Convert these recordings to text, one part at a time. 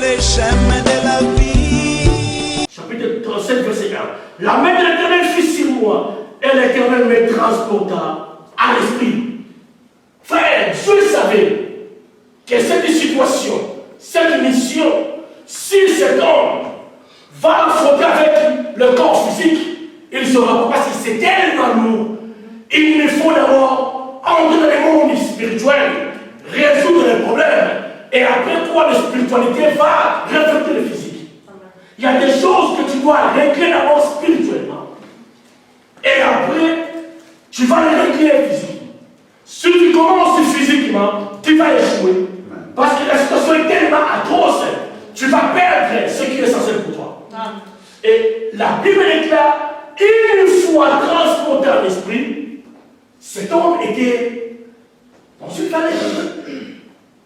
les chemins de la vie. Chapitre 37, verset 1. La main de l'Éternel fut sur moi, et l'Éternel me transporta à l'esprit. Frère, Dieu savait que cette situation, cette mission, si cet homme va affronter avec le corps physique, il sera, parce que c'est tellement lourd. Il nous faut d'abord entrer dans le monde spirituel, résoudre les problèmes, et après quoi la spiritualité va refléter le physique. Il y a des choses que tu dois régler d'abord spirituellement, et après tu vas les régler physiquement. Si tu commences physiquement, tu vas échouer, parce que la situation est tellement atroce, tu vas perdre ce qui est essentiel pour toi. Et la Bible déclare, une fois transporté en esprit, cet homme était dans une vallée.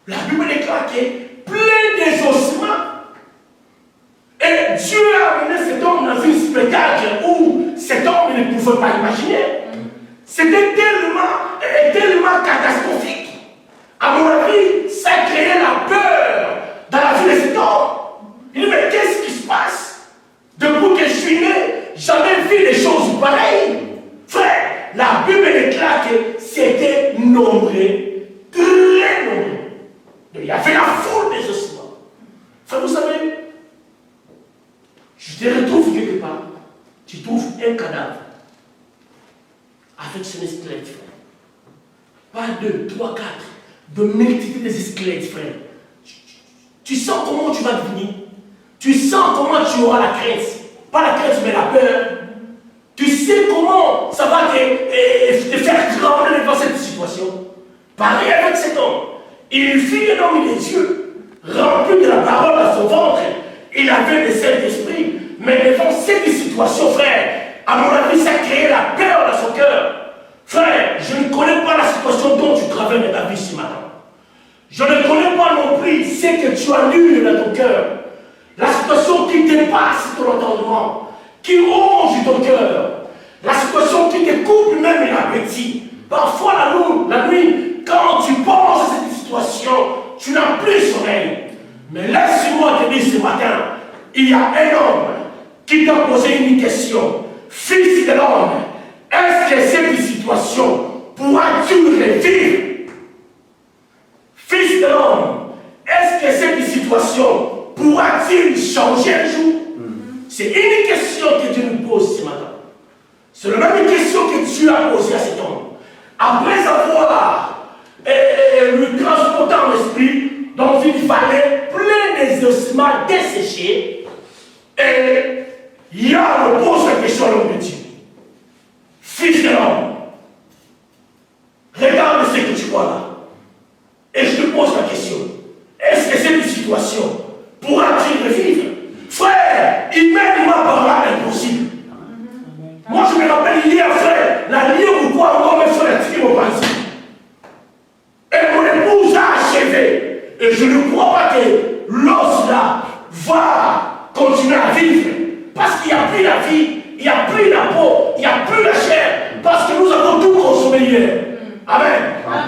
La Bible déclare qu'il est plein d'exhaussements. Et Dieu a amené cet homme dans un spectacle où cet homme ne pouvait pas imaginer. C'était tellement catastrophique. À mon avis, ça créait la peur dans la vie de cet homme. Il dit, mais qu'est-ce qui se passe? Depuis que je suis né, jamais vu des choses pareilles. Frère, la Bible déclare que c'était nombreux, très nombreux. Il y avait la foule des ossements. Frère, vous savez, je te retrouve quelque part, tu trouves un cadavre avec son squelette, frère. Pas 2, 3, 4, de multitude des squelettes, frère. Tu sens comment tu vas devenir. Tu sens comment tu auras la crainte. Pas la crainte, mais la peur. Tu sais comment ça va te faire trembler devant cette situation. Pareil avec cet homme. Il fut un homme de Dieu, rempli de la parole à son ventre. Il avait le Saint-Esprit. Mais devant cette situation, frère, à mon avis, ça créait la peur dans son cœur. Frère, je ne connais pas la situation dont tu traverses dans ta vie ce matin. Je ne connais pas non plus ce que tu as lu dans ton cœur. La situation qui dépasse ton entendement, qui ronge ton cœur. La situation qui te coupe même l'appétit. Parfois la nuit, quand tu penses à cette situation, tu n'as plus sommeil. Mais laisse-moi te dire ce matin, il y a un homme qui t'a posé une question. Fils de l'homme, est-ce que cette situation pourra-tu revivre? Fils de l'homme, est-ce que cette situation pourra-t-il changer un jour? C'est une question que Dieu nous pose ce matin. C'est la même question que Dieu a posée à cet homme. Après avoir lui transporté en esprit dans une vallée pleine d'ossements desséchés, et Yahweh pose la question à l'homme de Dieu. Fils de l'homme, regarde ce que tu vois là. Et je te pose la question. Est-ce que cette situation pourra-t-il revivre? Frère, humainement parlant, impossible. Moi, je me rappelle hier, frère, la nuit où quoi encore mes frères tirent au passé. Et mon épouse a achevé. Et je ne crois pas que l'os là va continuer à vivre. Parce qu'il n'y a plus la vie, il n'y a plus la peau, il n'y a plus la chair. Parce que nous avons tout consommé hier. Amen.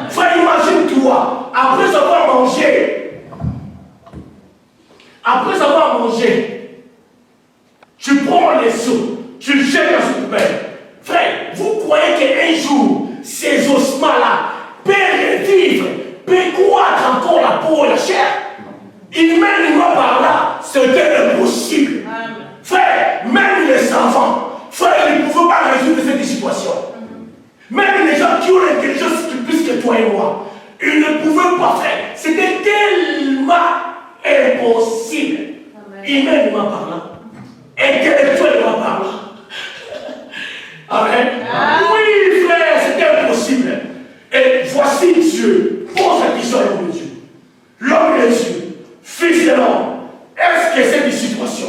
Frère, imagine-toi, après avoir mangé, tu prends les os, tu le jettes dans une poubelle. Frère, vous croyez qu'un jour, ces ossements-là peuvent revivre, peuvent croître encore la peau et la chair? Humainement par là, c'était impossible. Frère, même les enfants, frère, ils ne pouvaient pas résoudre cette situation. Même les gens qui ont l'intelligence plus que toi et moi, ils ne pouvaient pas faire. C'était tellement impossible. Humainement parlant, intellectuellement parlant. Amen. Oui, frère, c'était impossible. Et voici Dieu. Pose la question à l'homme de Dieu. L'homme de Dieu, fils de l'homme, est-ce que cette situation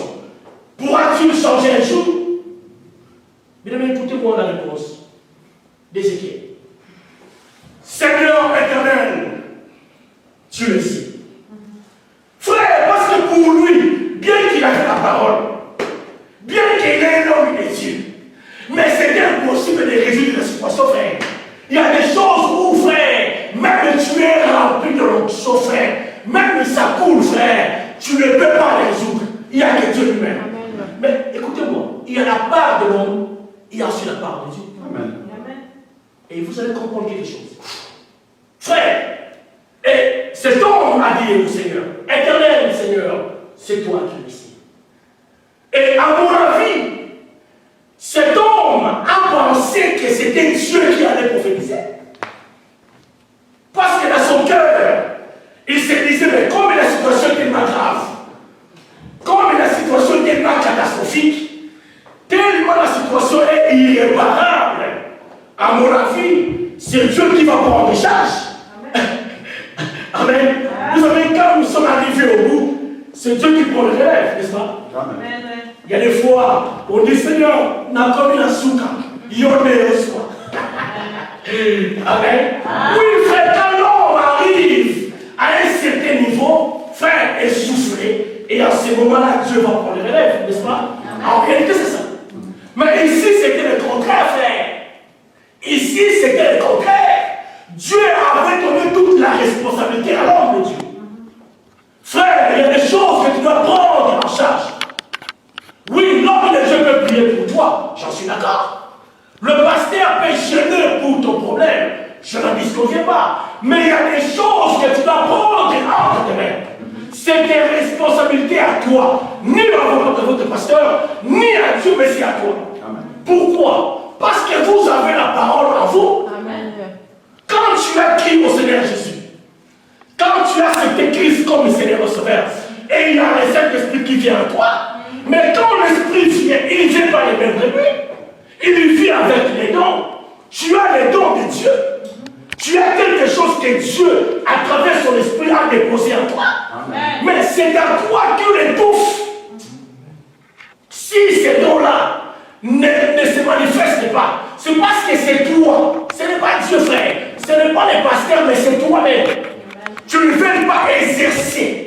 pourra-t-il changer un jour? Mesdames, écoutez-moi la réponse d'Ézéchiel. Seigneur éternel, tu le sais. Frère, parce que pour lui, bien qu'il avait la parole, bien qu'il ait un homme de Dieu, mais c'est impossible de résoudre la situation, frère. Il y a des choses où, frère, même tu es rempli de l'onction, frère, même ça coule, frère, tu tu ne peux pas les résoudre. Il n'y a que Dieu lui-même. Mais écoutez-moi, il y a la part de l'homme, il y a aussi la part de Dieu. Amen. Et vous allez comprendre quelque chose. Frère, et cet homme a dit au Seigneur, Éternel Seigneur, c'est toi qui es ici. Et à mon avis, cet homme a pensé que c'était Dieu qui allait prophétiser. Parce que dans son cœur, il se disait, mais comme la situation est tellement grave, comme la situation est tellement catastrophique, tellement la situation est irréparable, à mon avis, c'est Dieu qui va prendre en charge. Amen. Amen. Vous savez, quand nous sommes arrivés au bout, c'est Dieu qui prend le relève, n'est-ce pas? Amen. Il y a des fois, on dit, Seigneur, n'a comme la souka, il y en a soit. Amen. Oui, frère, quand l'homme arrive à un certain niveau, frère, essoufflé, et à ce moment-là, Dieu va prendre le relève, n'est-ce pas? En réalité, c'est ça. Mais ici, c'était le contraire, frère. Ici, c'était le contraire. Dieu avait donné toute la responsabilité à l'homme de Dieu. Frère, il y a des choses que tu dois prendre en charge. Oui, l'homme de Dieu peut prier pour toi, j'en suis d'accord. Le pasteur peut gêner pour ton problème, je n'en disconviens pas. Mais il y a des choses que tu dois prendre entre tes mains. C'est des responsabilités à toi, ni à votre pasteur, ni à Dieu, mais c'est à toi. Amen. Pourquoi? Parce que vous avez la parole en vous. Amen. Quand tu as crié au Seigneur Jésus, quand tu as accepté Christ comme le Seigneur au Sauveur, et il y a le Saint-Esprit qui vient à toi, mais quand l'Esprit vient, il ne vient pas les mêmes de lui. Il vient avec les dons. Tu as les dons de Dieu. Tu as quelque chose que Dieu, à travers son Esprit, a déposé en toi. Amen. Mais c'est à toi qu'il étouffe. Si ces dons-là ne se manifestent pas, c'est parce que c'est toi. Ce n'est pas Dieu, frère. Ce n'est pas les pasteurs, mais c'est toi-même. Tu ne veux pas exercer